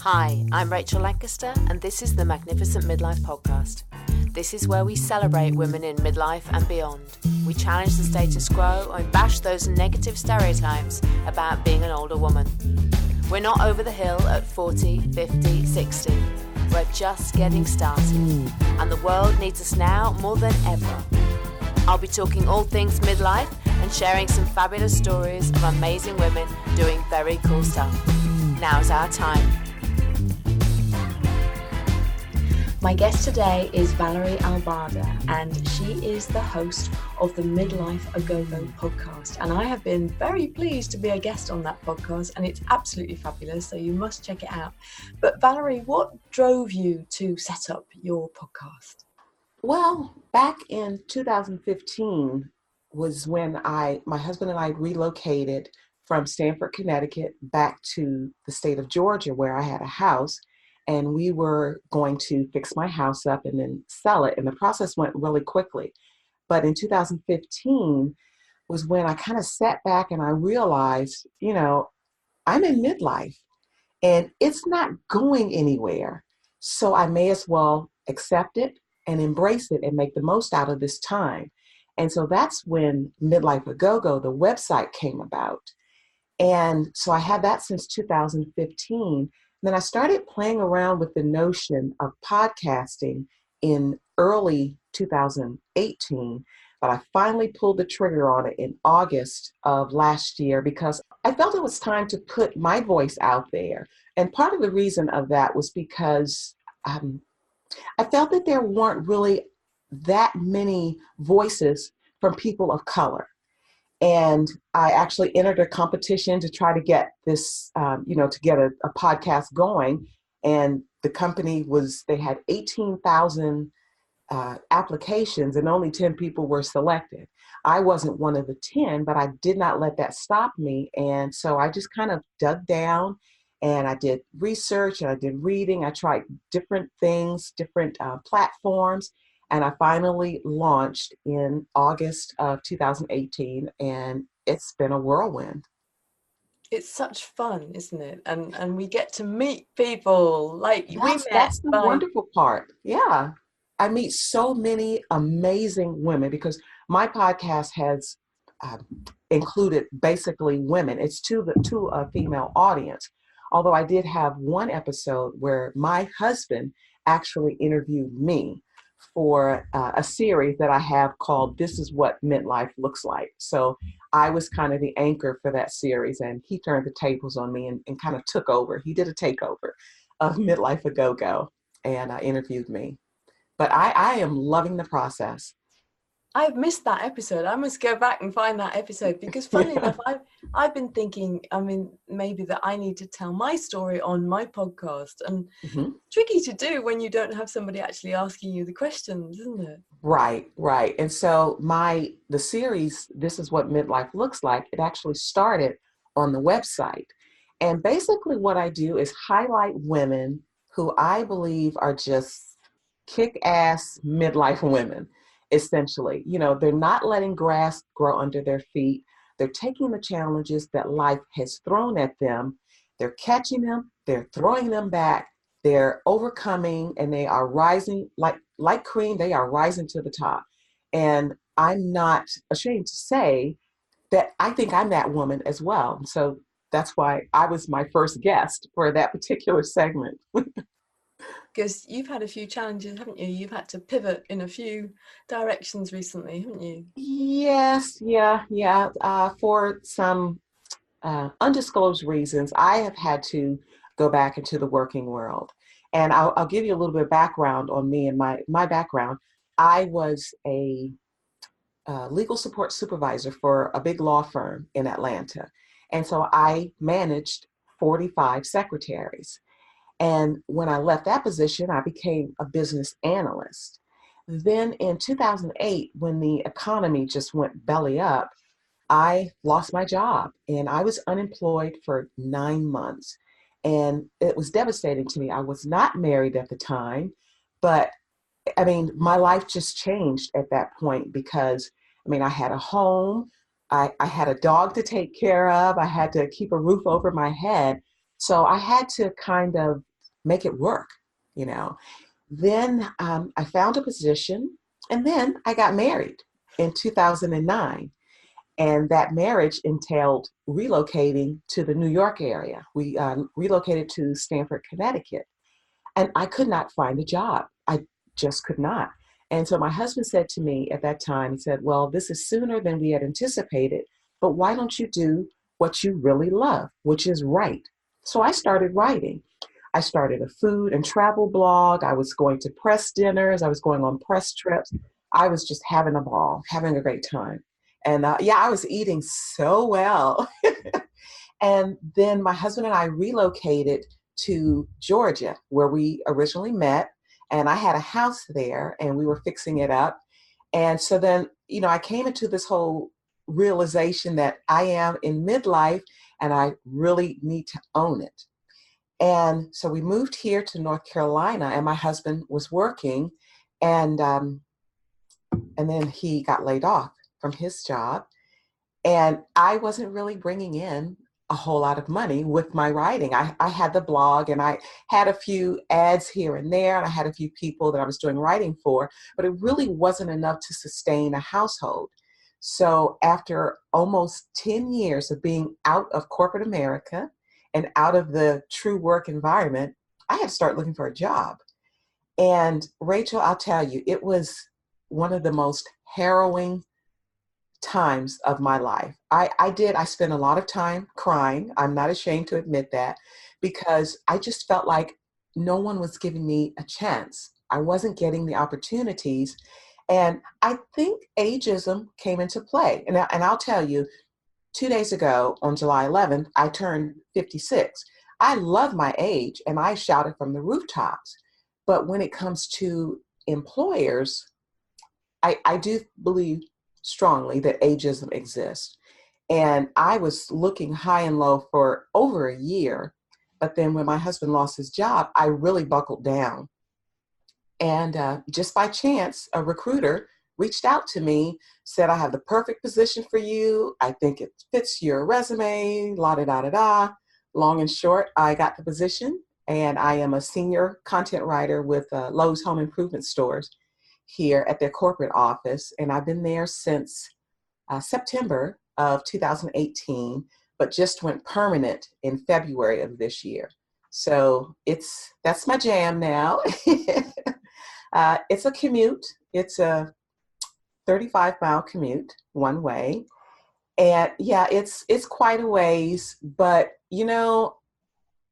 Hi, I'm Rachel Lancaster, and this is the Magnificent Midlife Podcast. This is where we celebrate women in midlife and beyond. We challenge the status quo and bash those negative stereotypes about being an older woman. We're not over the hill at 40, 50, 60. We're just getting started, and the world needs us now more than ever. I'll be talking all things midlife and sharing some fabulous stories of amazing women doing very cool stuff. Now's our time. My guest today is Valerie Albarda, and she is the host of the Midlife-A-Go-Go podcast. And I have been very pleased to be a guest on that podcast, and it's absolutely fabulous, so you must check it out. But Valerie, what drove you to set up your podcast? Well, back in 2015 was when my husband and I relocated from Stamford, Connecticut back to the state of Georgia, where I had a house. And we were going to fix my house up and then sell it. And the process went really quickly. But in 2015 was when I kind of sat back and I realized, I'm in midlife and it's not going anywhere. So I may as well accept it and embrace it and make the most out of this time. And so that's when Midlife-A-Go-Go, the website, came about. And so I had that since 2015. Then I started playing around with the notion of podcasting in early 2018, but I finally pulled the trigger on it in August of last year because I felt it was time to put my voice out there. And part of the reason of that was because I felt that there weren't really that many voices from people of color. And I actually entered a competition to try to get this, to get a podcast going. And the company they had 18,000 applications and only 10 people were selected. I wasn't one of the 10, but I did not let that stop me. And so I just kind of dug down and I did research and I did reading. I tried different things, different platforms. And I finally launched in August of 2018, and it's been a whirlwind. It's such fun, isn't it? And we get to meet people That's the wonderful part. Yeah. I meet so many amazing women because my podcast has included basically women. It's to a female audience. Although I did have one episode where my husband actually interviewed me for a series that I have called This Is What Midlife Looks Like. So I was kind of the anchor for that series, and he turned the tables on me and kind of took over. He did a takeover of Midlife-A-Go-Go and interviewed me. But I am loving the process. I've missed that episode. I must go back and find that episode because funny enough, I've been thinking, maybe that I need to tell my story on my podcast, and tricky to do when you don't have somebody actually asking you the questions, isn't it? Right. And so the series, This Is What Midlife Looks Like, it actually started on the website. And basically what I do is highlight women who I believe are just kick-ass midlife women. Essentially, they're not letting grass grow under their feet. They're taking the challenges that life has thrown at them. They're catching them. They're throwing them back. They're overcoming, and they are rising like cream. They are rising to the top. And I'm not ashamed to say that I think I'm that woman as well. So that's why I was my first guest for that particular segment. Because you've had a few challenges, haven't you? You've had to pivot in a few directions recently, haven't you? Yes, yeah. For some undisclosed reasons, I have had to go back into the working world. And I'll give you a little bit of background on me and my background. I was a legal support supervisor for a big law firm in Atlanta. And so I managed 45 secretaries. And when I left that position, I became a business analyst. Then in 2008, when the economy just went belly up, I lost my job and I was unemployed for 9 months. And it was devastating to me. I was not married at the time, but my life just changed at that point because, I had a home, I had a dog to take care of, I had to keep a roof over my head. So I had to kind of make it work, you know. Then I found a position, and then I got married in 2009. And that marriage entailed relocating to the New York area. We relocated to Stamford, Connecticut. And I could not find a job. I just could not. And so my husband said to me at that time, he said, well, this is sooner than we had anticipated, but why don't you do what you really love, which is write? So I started writing. I started a food and travel blog. I was going to press dinners. I was going on press trips. I was just having a ball, having a great time. And yeah, I was eating so well. And then my husband and I relocated to Georgia, where we originally met. And I had a house there and we were fixing it up. And so then, I came into this whole realization that I am in midlife and I really need to own it. And so we moved here to North Carolina, and my husband was working, and then he got laid off from his job. And I wasn't really bringing in a whole lot of money with my writing. I had the blog and I had a few ads here and there, and I had a few people that I was doing writing for, but it really wasn't enough to sustain a household. So after almost 10 years of being out of corporate America and out of the true work environment, I had to start looking for a job. And Rachel, I'll tell you, it was one of the most harrowing times of my life. I spent a lot of time crying. I'm not ashamed to admit that, because I just felt like no one was giving me a chance. I wasn't getting the opportunities. And I think ageism came into play. And I'll tell you, 2 days ago on July 11th, I turned 56. I love my age and I shouted from the rooftops. But when it comes to employers, I do believe strongly that ageism exists. And I was looking high and low for over a year. But then when my husband lost his job, I really buckled down. And just by chance, a recruiter reached out to me, said, I have the perfect position for you. I think it fits your resume, la da da da da. Long and short, I got the position, and I am a senior content writer with Lowe's Home Improvement Stores here at their corporate office. And I've been there since September of 2018, but just went permanent in February of this year. So that's my jam now. It's a commute. It's a 35-mile commute one way. And yeah, it's quite a ways, but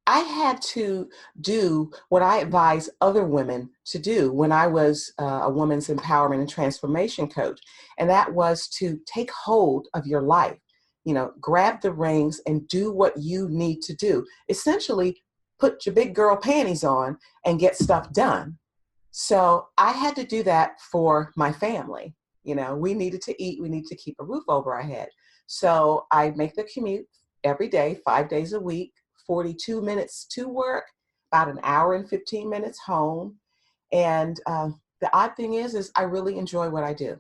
I had to do what I advise other women to do when I was a women's empowerment and transformation coach. And that was to take hold of your life, grab the reins and do what you need to do. Essentially, put your big girl panties on and get stuff done. So I had to do that for my family. We needed to eat, we need to keep a roof over our head. So I make the commute every day, 5 days a week. 42 minutes to work, about an hour and 15 minutes home. And the odd thing is I really enjoy what I do.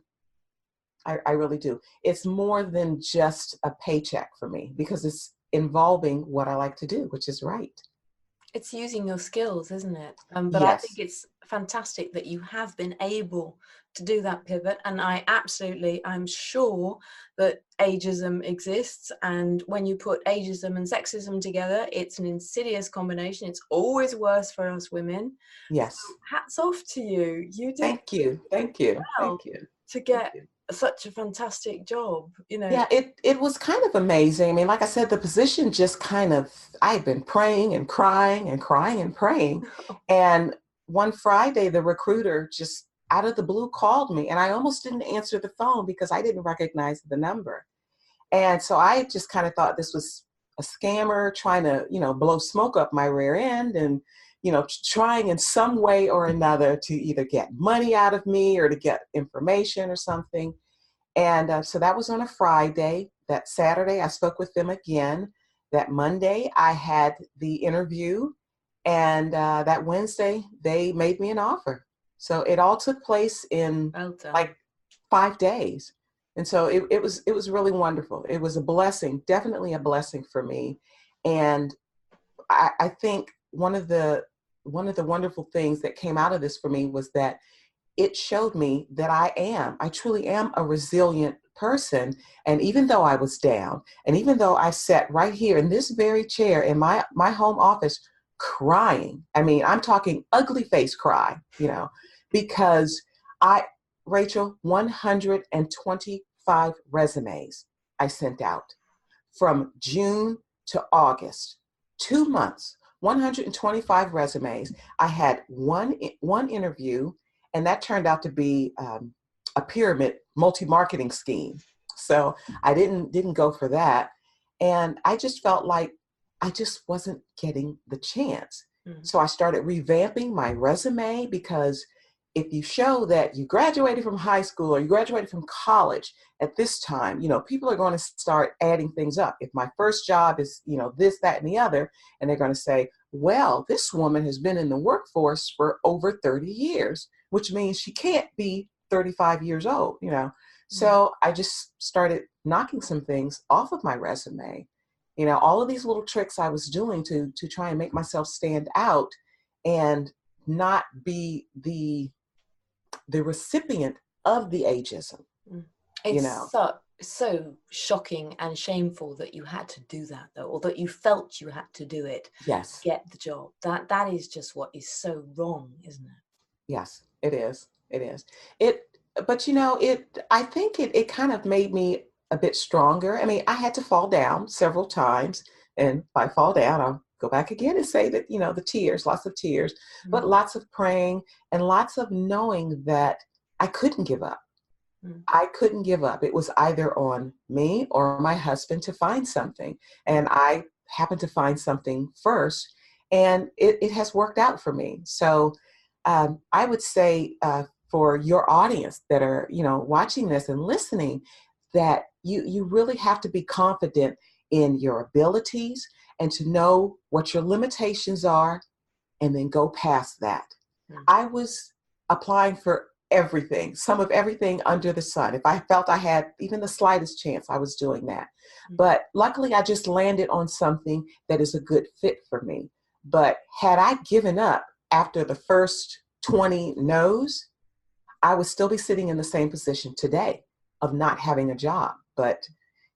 I really do. It's more than just a paycheck for me, because it's involving what I like to do, which is write. It's using your skills, isn't it? But Yes. I think it's fantastic that you have been able to do that pivot. And I'm sure that ageism exists. And when you put ageism and sexism together, it's an insidious combination. It's always worse for us women. Yes. So hats off to you. You did Thank you. Thank you. well Thank you. to get such a fantastic job, Yeah, it was kind of amazing. I mean, like I said, the position just I had been praying and crying and crying and praying. And one Friday, the recruiter just out of the blue called me, and I almost didn't answer the phone because I didn't recognize the number. And so I just kind of thought this was a scammer trying to, blow smoke up my rear end and, trying in some way or another to either get money out of me or to get information or something. And so that was on a Friday. That Saturday, I spoke with them again. That Monday, I had the interview. And that Wednesday, they made me an offer. So it all took place in like 5 days. And so it was really wonderful. It was a blessing, definitely a blessing for me. And I think one of the one of the wonderful things that came out of this for me was that it showed me that I truly am a resilient person. And even though I was down, and even though I sat right here in this very chair in my home office crying, I mean, I'm talking ugly face cry, because Rachel, 125 resumes I sent out from June to August, 2 months, 125 resumes. I had one interview, and that turned out to be a pyramid multi-marketing scheme. So I didn't go for that. And I just felt like I just wasn't getting the chance. Mm-hmm. So I started revamping my resume, because if you show that you graduated from high school or you graduated from college at this time, people are going to start adding things up. If my first job is, this, that, and the other, and they're going to say, well, this woman has been in the workforce for over 30 years, which means she can't be 35 years old, So I just started knocking some things off of my resume. All of these little tricks I was doing to try and make myself stand out and not be the recipient of the ageism. It's so shocking and shameful that you had to do that, though, or that you felt you had to do it. Yes. To get the job. That is just what is so wrong, isn't it? Yes, it is. It is. But I think it kind of made me a bit stronger. I mean, I had to fall down several times, and if I fall down, I'll go back again and say that, the tears, lots of tears, but lots of praying and lots of knowing that I couldn't give up. I couldn't give up. It was either on me or my husband to find something. And I happened to find something first, and it has worked out for me. So I would say for your audience that are, watching this and listening, that you really have to be confident in your abilities and to know what your limitations are, and then go past that. I was applying for everything, some of everything under the sun. If I felt I had even the slightest chance, I was doing that. But luckily, I just landed on something that is a good fit for me. But had I given up after the first 20 no's, I would still be sitting in the same position today of not having a job. But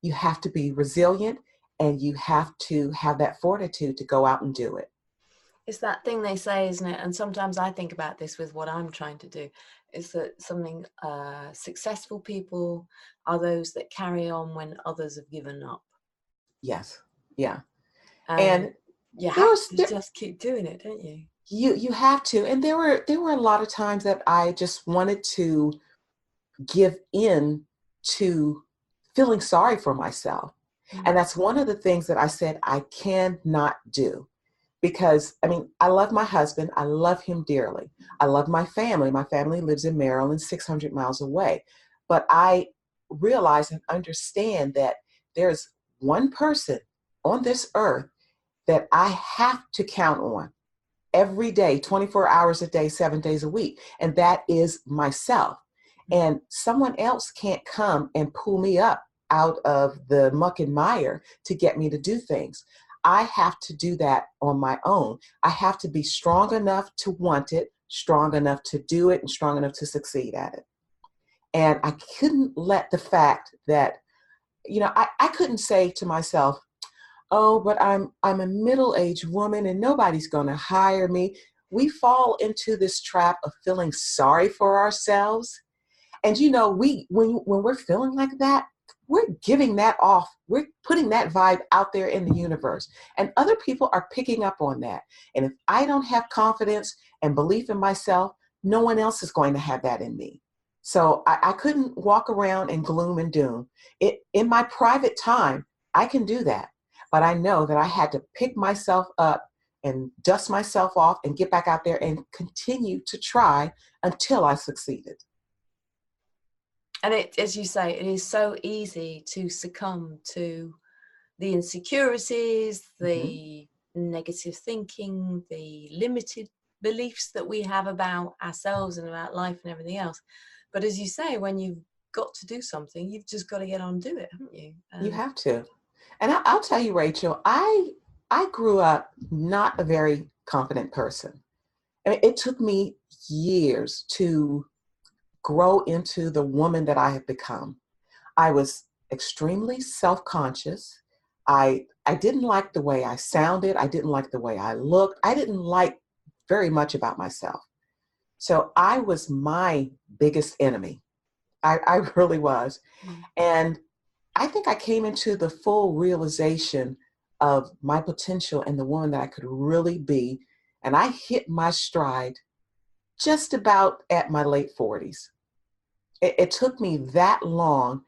you have to be resilient, and you have to have that fortitude to go out and do it. It's that thing they say, isn't it? And sometimes I think about this with what I'm trying to do, is that successful people are those that carry on when others have given up. Yes. Yeah. And you have to just keep doing it, don't you? You have to. And there were a lot of times that I just wanted to give in to feeling sorry for myself. And that's one of the things that I said I cannot do. Because, I mean, I love my husband. I love him dearly. I love my family. My family lives in Maryland, 600 miles away. But I realize and understand that there's one person on this earth that I have to count on every day, 24 hours a day, 7 days a week. And that is myself. And someone else can't come and pull me up out of the muck and mire to get me to do things. I have to do that on my own. I have to be strong enough to want it, strong enough to do it, and strong enough to succeed at it. And I couldn't let the fact that, I couldn't say to myself, oh, but I'm a middle-aged woman and nobody's going to hire me. We fall into this trap of feeling sorry for ourselves. And, when we're feeling like that, we're giving that off. We're putting that vibe out there in the universe. And other people are picking up on that. And if I don't have confidence and belief in myself, no one else is going to have that in me. So I couldn't walk around in gloom and doom. In my private time, I can do that. But I know that I had to pick myself up and dust myself off and get back out there and continue to try until I succeeded. And as you say, it is so easy to succumb to the insecurities, the negative thinking, the limited beliefs that we have about ourselves and about life and everything else. But as you say, when you've got to do something, you've just got to get on and do it, haven't you? You have to. And I'll tell you, Rachel, I grew up not a very confident person. I mean, it took me years to grow into the woman that I have become. I was extremely self-conscious. I didn't like the way I sounded. I didn't like the way I looked. I didn't like very much about myself. So I was my biggest enemy. I really was. Mm. And I think I came into the full realization of my potential and the woman that I could really be. And I hit my stride just about at my late 40s. It took me that long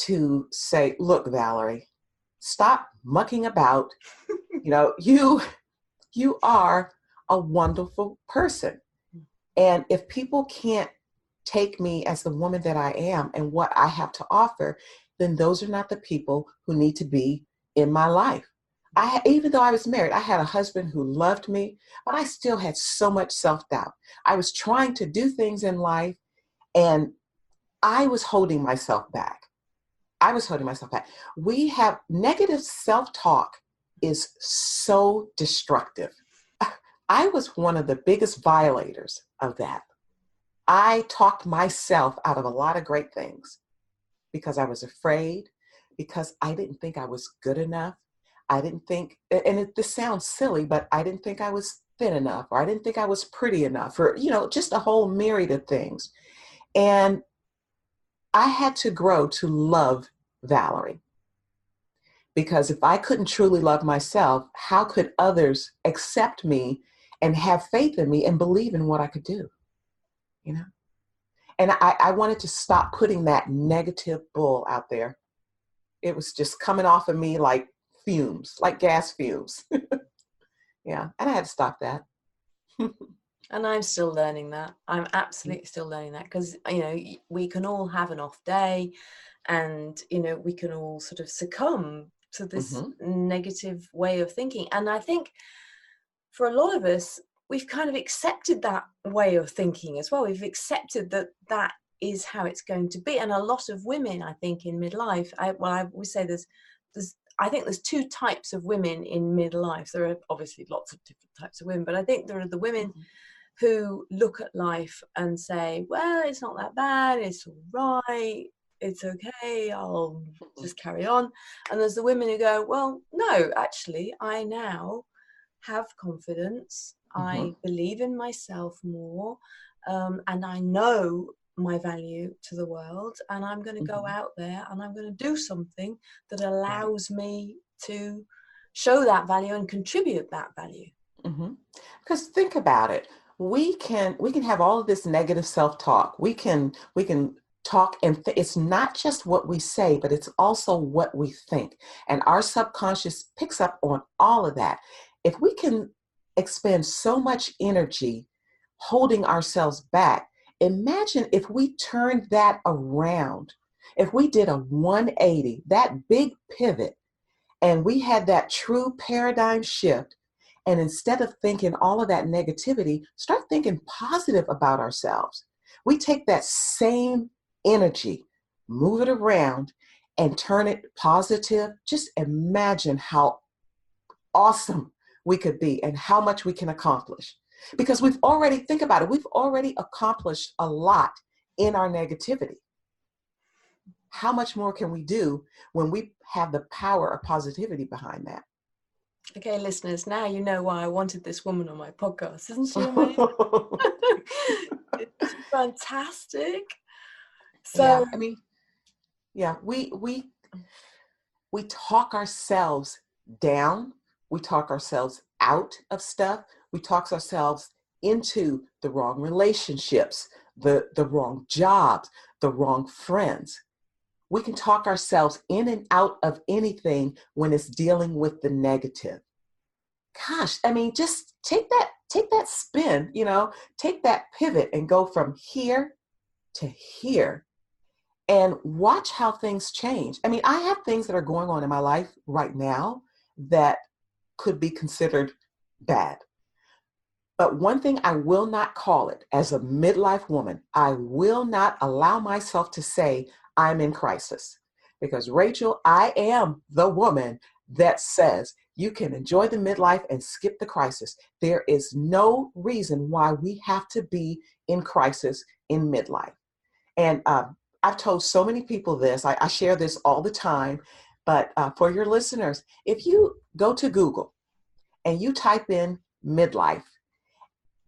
to say, look, Valerie, stop mucking about. You know, you are a wonderful person. And if people can't take me as the woman that I am and what I have to offer, then those are not the people who need to be in my life. Even though I was married, I had a husband who loved me, but I still had so much self-doubt. I was trying to do things in life, and I was holding myself back. I was holding myself back. We have negative self-talk is so destructive. I was one of the biggest violators of that. I talked myself out of a lot of great things because I was afraid, because I didn't think I was good enough. I didn't think, this sounds silly, but I didn't think I was thin enough, or I didn't think I was pretty enough, or, just a whole myriad of things. And I had to grow to love Valerie, because if I couldn't truly love myself, how could others accept me and have faith in me and believe in what I could do? And I wanted to stop putting that negative bull out there. It was just coming off of me like fumes, like gas fumes. Yeah, and I had to stop that. And I'm still learning that. I'm absolutely still learning that, because, we can all have an off day, and, we can all sort of succumb to this negative way of thinking. And I think for a lot of us, we've kind of accepted that way of thinking as well. We've accepted that that is how it's going to be. And a lot of women, I think, in midlife, I would say I think there's two types of women in midlife. There are obviously lots of different types of women, but I think there are the women who look at life and say, well, it's not that bad, it's all right, it's okay, I'll just carry on. And there's the women who go, well, no, actually, I now have confidence, I believe in myself more, and I know my value to the world, and I'm going to go out there and I'm going to do something that allows me to show that value and contribute that value. Because think about it, we can have all of this negative self-talk. We can talk, and it's not just what we say, but it's also what we think, and our subconscious picks up on all of that. If we can expend so much energy holding ourselves back, imagine if we turned that around, if we did a 180, that big pivot, and we had that true paradigm shift. And instead of thinking all of that negativity, start thinking positive about ourselves. We take that same energy, move it around, and turn it positive. Just imagine how awesome we could be and how much we can accomplish. Because think about it, we've already accomplished a lot in our negativity. How much more can we do when we have the power of positivity behind that? Okay, listeners, now you know why I wanted this woman on my podcast. Isn't she amazing? It's fantastic. So, we talk ourselves down. We talk ourselves out of stuff. We talk ourselves into the wrong relationships, the wrong jobs, the wrong friends. We can talk ourselves in and out of anything when it's dealing with the negative. Gosh, just take that spin, take that pivot and go from here to here and watch how things change. I have things that are going on in my life right now that could be considered bad. But one thing I will not call it, as a midlife woman, I will not allow myself to say I'm in crisis. Because Rachel, I am the woman that says You can enjoy the midlife and skip the crisis. There is no reason why we have to be in crisis in midlife. And I've told so many people this. I share this all the time. But for your listeners, if you go to Google and you type in midlife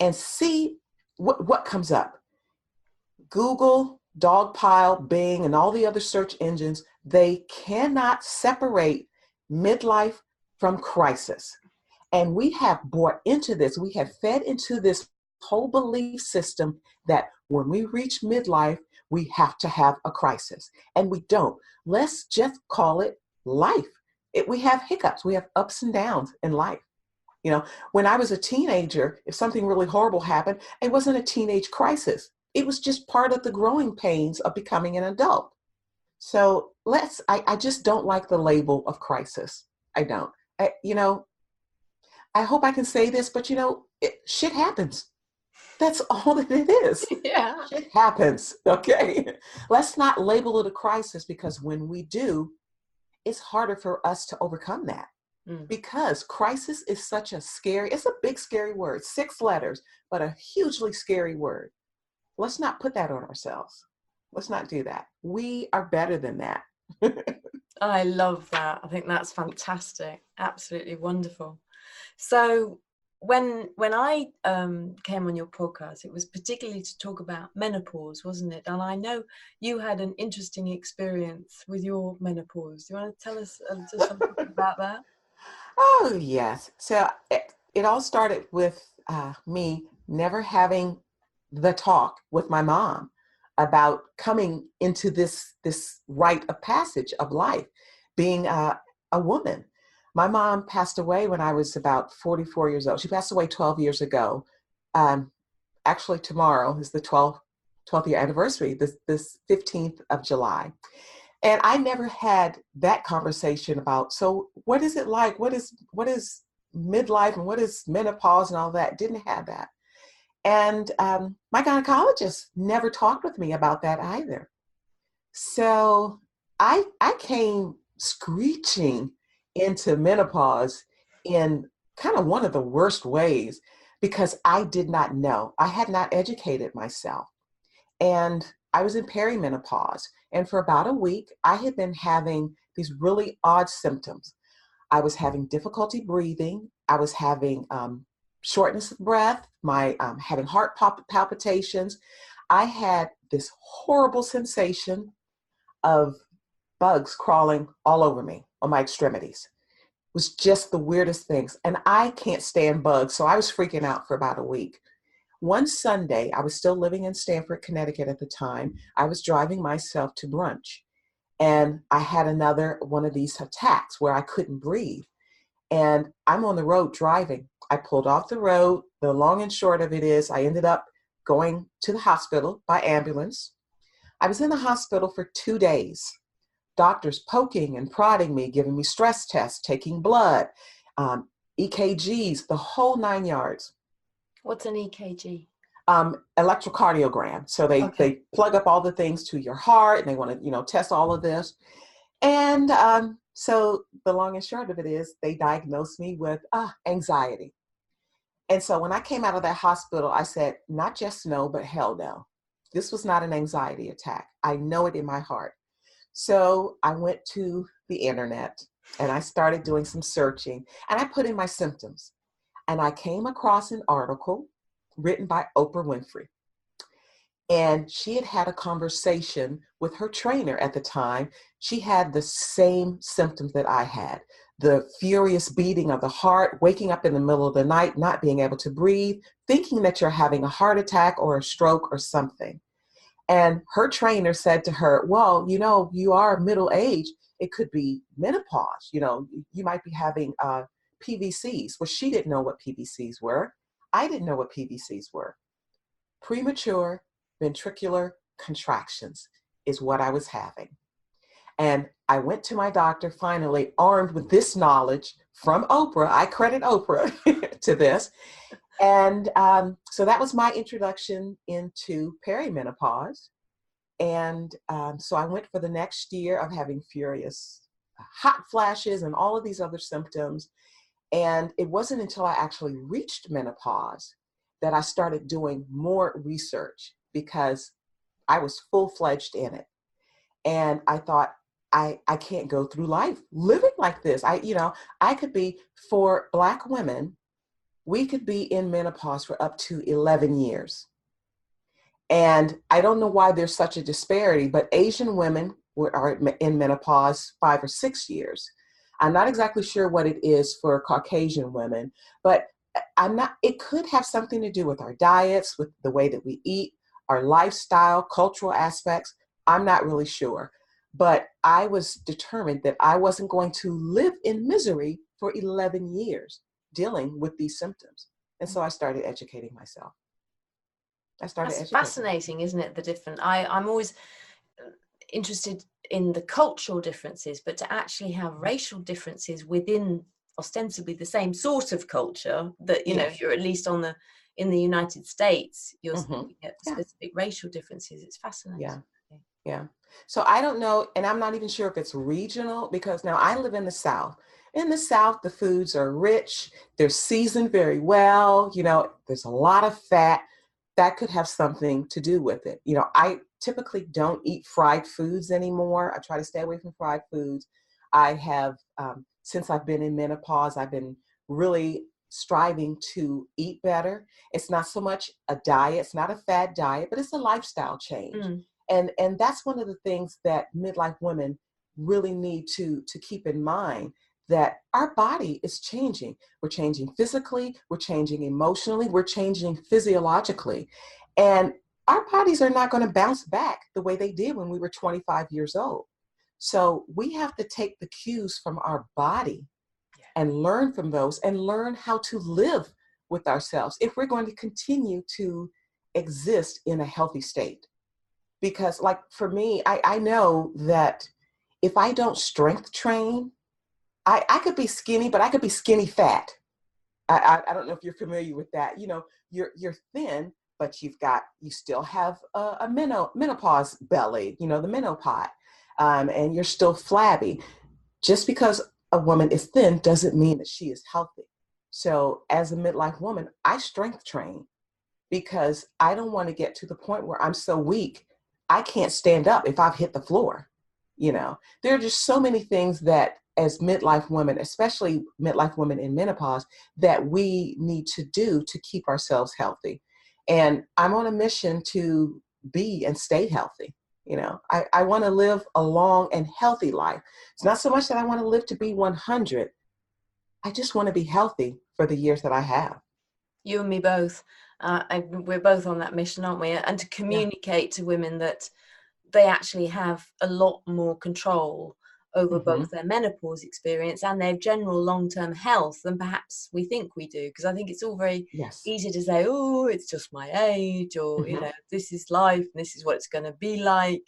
and see what comes up, Google, Dogpile, Bing, and all the other search engines, they cannot separate midlife from crisis. And we have bought into this, we have fed into this whole belief system that when we reach midlife, we have to have a crisis. And we don't. Let's just call it life. We have hiccups, we have ups and downs in life. You know, when I was a teenager, if something really horrible happened, it wasn't a teenage crisis. It was just part of the growing pains of becoming an adult. So I just don't like the label of crisis. I don't. I hope I can say this, but shit happens. That's all that it is. Yeah. Shit happens. Okay. Let's not label it a crisis, because when we do, it's harder for us to overcome that. Because crisis is such it's a big, scary word, 6 letters, but a hugely scary word. Let's not put that on ourselves. Let's not do that. We are better than that. I love that. I think that's fantastic. Absolutely wonderful. So when I came on your podcast, it was particularly to talk about menopause, wasn't it? And I know you had an interesting experience with your menopause. Do you want to tell us just something about that? Oh, yes. So it all started with me never having the talk with my mom about coming into this rite of passage of life, being a woman. My mom passed away when I was about 44 years old. She passed away 12 years ago. Actually, tomorrow is the 12th year anniversary, this 15th of July. And I never had that conversation about, so what is it like? What is midlife and what is menopause and all that? Didn't have that. And my gynecologist never talked with me about that either. So I came screeching into menopause in kind of one of the worst ways, because I did not know. I had not educated myself. And I was in perimenopause. And for about a week, I had been having these really odd symptoms. I was having difficulty breathing. I was having shortness of breath, having heart palpitations. I had this horrible sensation of bugs crawling all over me on my extremities. It was just the weirdest things. And I can't stand bugs. So I was freaking out for about a week. One Sunday, I was still living in Stamford, Connecticut at the time. I was driving myself to brunch, and I had another one of these attacks where I couldn't breathe. And I'm on the road driving. I pulled off the road. The long and short of it is I ended up going to the hospital by ambulance. I was in the hospital for 2 days. Doctors poking and prodding me, giving me stress tests, taking blood, EKGs, the whole 9 yards. What's an EKG? Electrocardiogram. So they plug up all the things to your heart, and they want to, test all of this. And so the long and short of it is they diagnosed me with anxiety. And so when I came out of that hospital, I said, not just no, but hell no. This was not an anxiety attack. I know it in my heart. So I went to the internet and I started doing some searching, and I put in my symptoms. And I came across an article written by Oprah Winfrey. And she had had a conversation with her trainer at the time. She had the same symptoms that I had: the furious beating of the heart, waking up in the middle of the night, not being able to breathe, thinking that you're having a heart attack or a stroke or something. And her trainer said to her, well, you are middle-aged. It could be menopause. You might be having PVCs. Well, she didn't know what PVCs were. I didn't know what PVCs were. Premature ventricular contractions is what I was having. And I went to my doctor finally, armed with this knowledge from Oprah. I credit Oprah to this. And so that was my introduction into perimenopause. And so I went for the next year of having furious hot flashes and all of these other symptoms. And it wasn't until I actually reached menopause that I started doing more research, because I was full-fledged in it. And I thought, I can't go through life living like this. I could be, for Black women, we could be in menopause for up to 11 years. And I don't know why there's such a disparity, but Asian women are in menopause 5 or 6 years. I'm not exactly sure what it is for Caucasian women, but it could have something to do with our diets, with the way that we eat, our lifestyle, cultural aspects. I'm not really sure. But I was determined that I wasn't going to live in misery for 11 years dealing with these symptoms. And so I started educating myself. That's fascinating, isn't it? The different, I'm always interested in the cultural differences, but to actually have racial differences within ostensibly the same sort of culture, that, you know, you're at least in the United States, you're looking at specific racial differences. It's fascinating. Yeah. So I don't know, and I'm not even sure if it's regional, because now I live in the South. In the South, the foods are rich, they're seasoned very well, there's a lot of fat. That could have something to do with it. I typically don't eat fried foods anymore. I try to stay away from fried foods. I have, since I've been in menopause, I've been really striving to eat better. It's not so much a diet, it's not a fad diet, but it's a lifestyle change. And that's one of the things that midlife women really need to keep in mind, that our body is changing. We're changing physically, we're changing emotionally, we're changing physiologically. And our bodies are not going to bounce back the way they did when we were 25 years old. So we have to take the cues from our body and learn from those, and learn how to live with ourselves if we're going to continue to exist in a healthy state. Because, like, for me, I know that if I don't strength train, I could be skinny, but I could be skinny fat. I don't know if you're familiar with that. You're thin, but you still have a menopause belly, the menopot, and you're still flabby. Just because a woman is thin doesn't mean that she is healthy. So as a midlife woman, I strength train, because I don't want to get to the point where I'm so weak I can't stand up if I've hit the floor. There are just so many things that, as midlife women, especially midlife women in menopause, that we need to do to keep ourselves healthy. And I'm on a mission to be and stay healthy. I want to live a long and healthy life. It's not so much that I want to live to be 100. I just want to be healthy for the years that I have. You and me both. We're both on that mission, aren't we? And to communicate to women that they actually have a lot more control over both their menopause experience and their general long-term health than perhaps we think we do. Because I think it's all very easy to say, oh, it's just my age, or, this is life and this is what it's going to be like.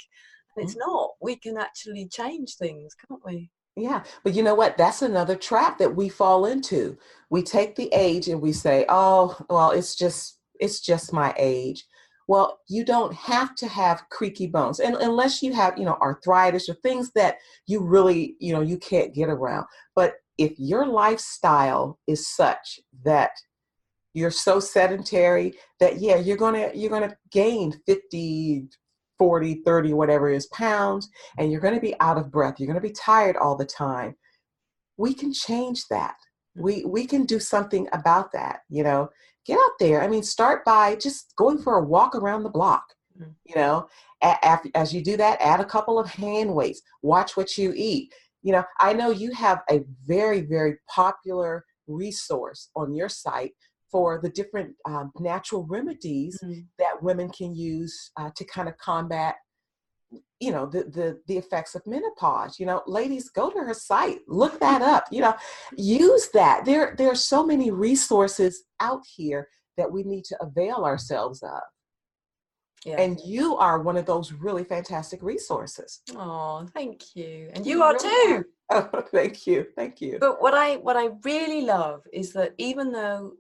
And it's not. We can actually change things, can't we? Yeah, but you know what? That's another trap that we fall into. We take the age and we say, "Oh, well, it's just my age." Well, you don't have to have creaky bones, and unless you have, arthritis or things that you really, you can't get around. But if your lifestyle is such that you're so sedentary that, you're gonna gain 50, 40, 30, whatever it is, pounds, and you're going to be out of breath. You're going to be tired all the time. We can change that. We can do something about that. Get out there. I mean, start by just going for a walk around the block. As you do that, add a couple of hand weights. Watch what you eat. I know you have a very, very popular resource on your site for the different natural remedies that women can use to kind of combat, the effects of menopause. Ladies, go to her site, look that up, use that. There are so many resources out here that we need to avail ourselves of. Yeah. And you are one of those really fantastic resources. Oh, thank you. And you are really too. Oh, thank you. But what I really love is that even though,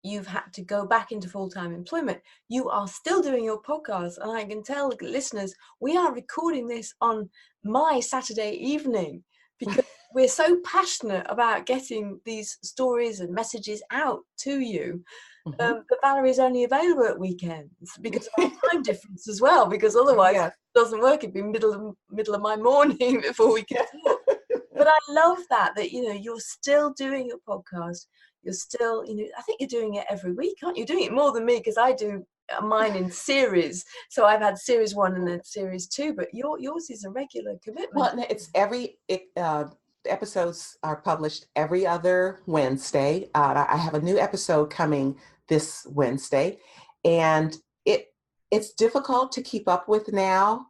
you've had to go back into full-time employment, you are still doing your podcast. And I can tell listeners, we are recording this on my Saturday evening, because we're so passionate about getting these stories and messages out to you. That Valerie's only available at weekends because of our time difference as well, because otherwise Yes. it doesn't work. It'd be middle of my morning before we can talk. But I love that you're still doing your podcast. You're still, I think you're doing it every week, aren't you? You're doing it more than me, because I do mine in series. So I've had series 1 and then series 2, but yours is a regular commitment. Well, the episodes are published every other Wednesday. I have a new episode coming this Wednesday, and it's difficult to keep up with now.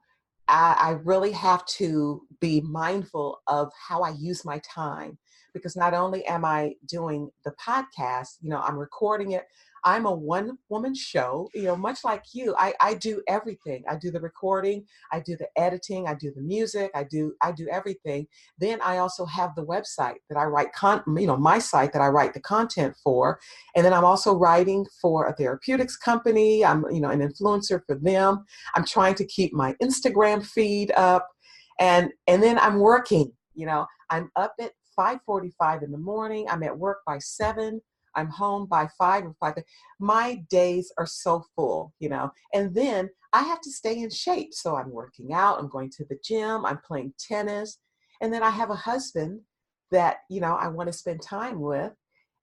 I really have to be mindful of how I use my time, because not only am I doing the podcast, I'm recording it. I'm a one-woman show, much like you. I do everything. I do the recording, I do the editing, I do the music, I do everything. Then I also have the website that I write my site that I write the content for. And then I'm also writing for a therapeutics company. I'm, an influencer for them. I'm trying to keep my Instagram feed up. And then I'm working, I'm up at 5:45 in the morning. I'm at work by 7. I'm home by 5 or 5. My days are so full, and then I have to stay in shape. So I'm working out, I'm going to the gym, I'm playing tennis. And then I have a husband that, I want to spend time with.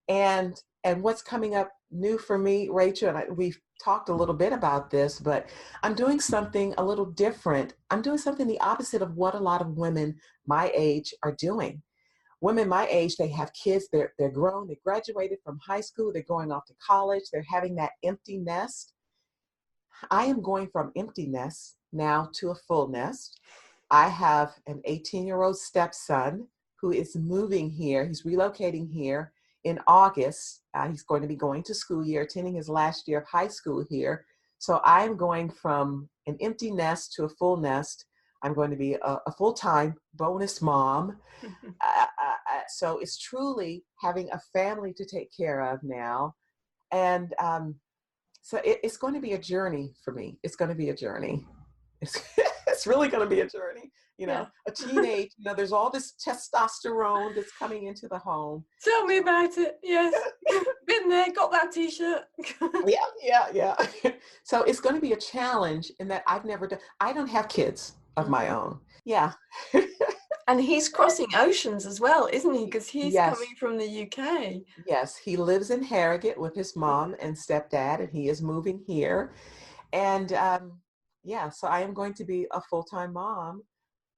And what's coming up new for me, Rachel, and we've talked a little bit about this, but I'm doing something a little different. I'm doing something the opposite of what a lot of women my age are doing. Women my age, they have kids, they're grown, they graduated from high school, they're going off to college, they're having that empty nest. I am going from empty nest now to a full nest. I have an 18-year-old stepson who is moving here. He's relocating here in August. He's going to be going to school year, attending his last year of high school here. So I'm going from an empty nest to a full nest. I'm going to be a full-time bonus mom. So it's truly having a family to take care of now. And so it's going to be a journey for me. It's going to be a journey. It's really going to be a journey. A teenage, there's all this testosterone that's coming into the home. Tell me about it. Yes. Been there, got that t-shirt. Yeah. So it's going to be a challenge in that I don't have kids of my own. Yeah. And he's crossing oceans as well, isn't he? Because he's Yes. coming from the UK. Yes, he lives in Harrogate with his mom and stepdad, and he is moving here. And so I am going to be a full-time mom,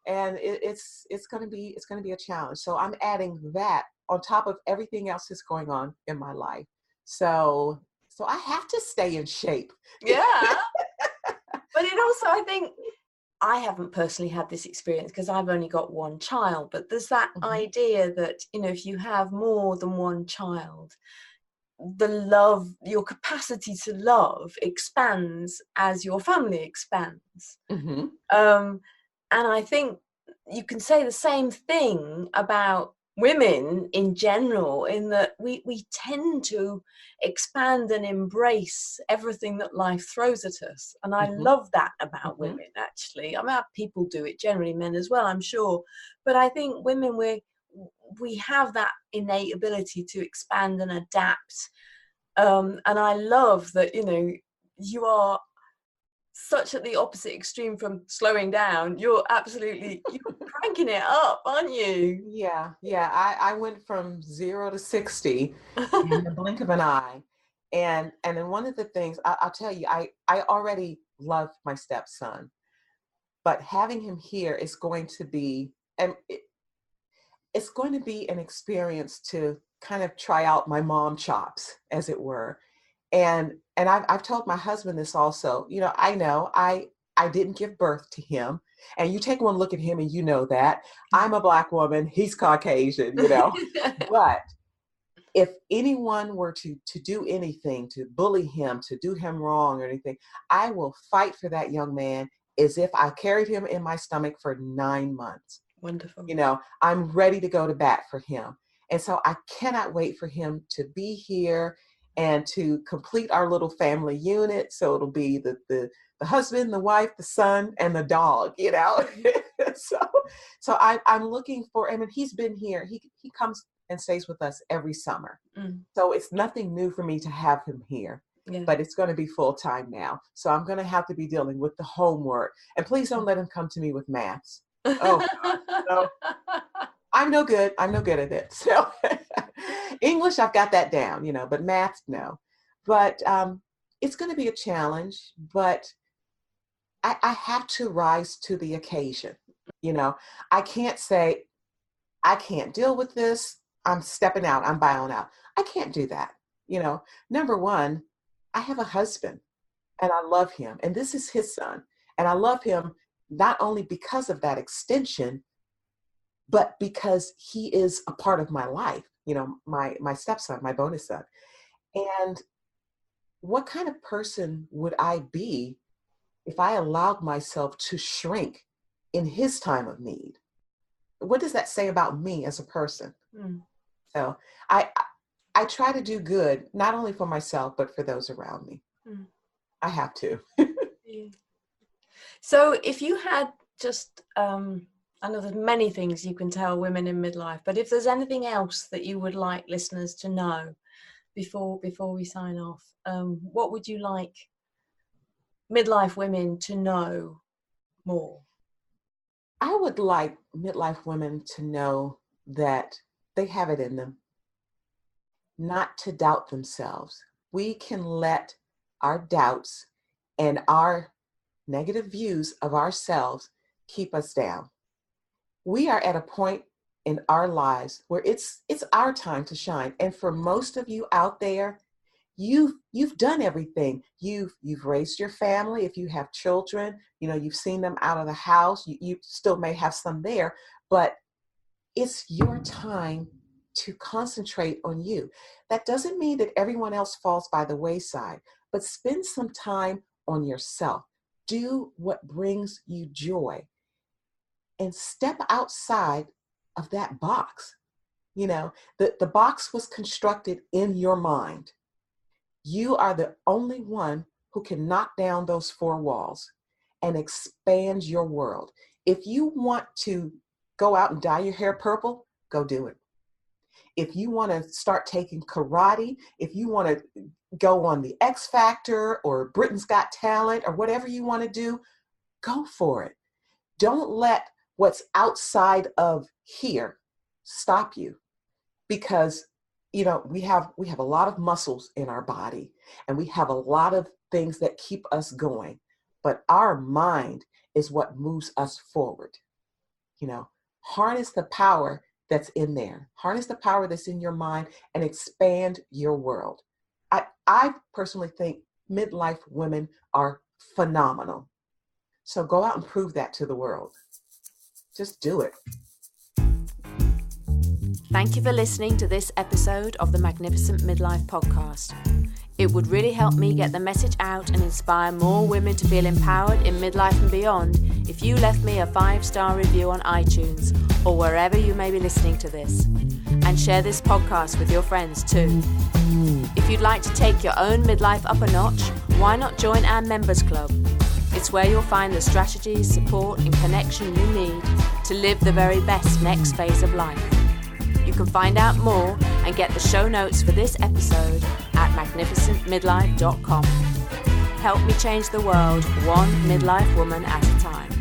and it's going to be a challenge. So I'm adding that on top of everything else that's going on in my life. So I have to stay in shape. Yeah. But it also, I think, I haven't personally had this experience because I've only got one child, but there's that idea that, if you have more than one child, your capacity to love expands as your family expands. And I think you can say the same thing about women in general, in that we tend to expand and embrace everything that life throws at us. And I love that about women, actually. I mean, people do it generally, men as well, I'm sure. But I think women, we have that innate ability to expand and adapt. And I love that, you are such at the opposite extreme from slowing down. You're cranking it up, aren't you? Yeah. I went from 0 to 60 in the blink of an eye. And then one of the things I'll tell you, I already love my stepson, but having him here is going to be, it's going to be an experience to kind of try out my mom chops, as it were. And I've told my husband this also. I know I didn't give birth to him, and you take one look at him and you know that I'm a Black woman, he's Caucasian, But if anyone were to do anything, to bully him, to do him wrong or anything, I will fight for that young man as if I carried him in my stomach for 9 months. Wonderful. I'm ready to go to bat for him. And so I cannot wait for him to be here and to complete our little family unit. So it'll be the the husband, the wife, the son, and the dog, you know. So I'm looking for, I mean, he's been here. He comes and stays with us every summer. So it's nothing new for me to have him here. Yeah. But it's going to be full time now. So I'm going to have to be dealing with the homework. And please don't let him come to me with maths. Oh, no. I'm no good. I'm no good at it. So English, I've got that down, you know, but math, no. But it's going to be a challenge, but I have to rise to the occasion. You know, I can't say, I can't deal with this. I'm stepping out. I'm bowing out. I can't do that. You know, number one, I have a husband and I love him. And this is his son. And I love him not only because of that extension, but because he is a part of my life, you know, my stepson, my bonus son. And what kind of person would I be if I allowed myself to shrink in his time of need? What does that say about me as a person? So I try to do good, not only for myself, but for those around me. I have to. So if you had just, I know there's many things you can tell women in midlife, but if there's anything else that you would like listeners to know before we sign off, what would you like midlife women to know more? I would like midlife women to know that they have it in them, not to doubt themselves. We can let our doubts and our negative views of ourselves keep us down. We are at a point in our lives where it's our time to shine. And for most of you out there, you've done everything. You've raised your family. If you have children, you know, you've seen them out of the house. You still may have some there, but it's your time to concentrate on you. That doesn't mean that everyone else falls by the wayside, but spend some time on yourself. Do what brings you joy and step outside of that box. You know, the box was constructed in your mind. You are the only one who can knock down those four walls and expand your world. If you want to go out and dye your hair purple, go do it. If you want to start taking karate, if you want to go on the X Factor or Britain's Got Talent or whatever you want to do, go for it. Don't let what's outside of here stop you, because you know we have a lot of muscles in our body and we have a lot of things that keep us going, but our mind is what moves us forward. You know, harness the power that's in there. Harness the power that's in your mind and expand your world. I personally think midlife women are phenomenal. So go out and prove that to the world. Just do it. Thank you for listening to this episode of the Magnificent Midlife Podcast. It would really help me get the message out and inspire more women to feel empowered in midlife and beyond if you left me a 5-star review on iTunes or wherever you may be listening to this. And share this podcast with your friends too. If you'd like to take your own midlife up a notch, why not join our members club? It's where you'll find the strategies, support and connection you need to live the very best next phase of life. You can find out more and get the show notes for this episode at magnificentmidlife.com. Help me change the world one midlife woman at a time.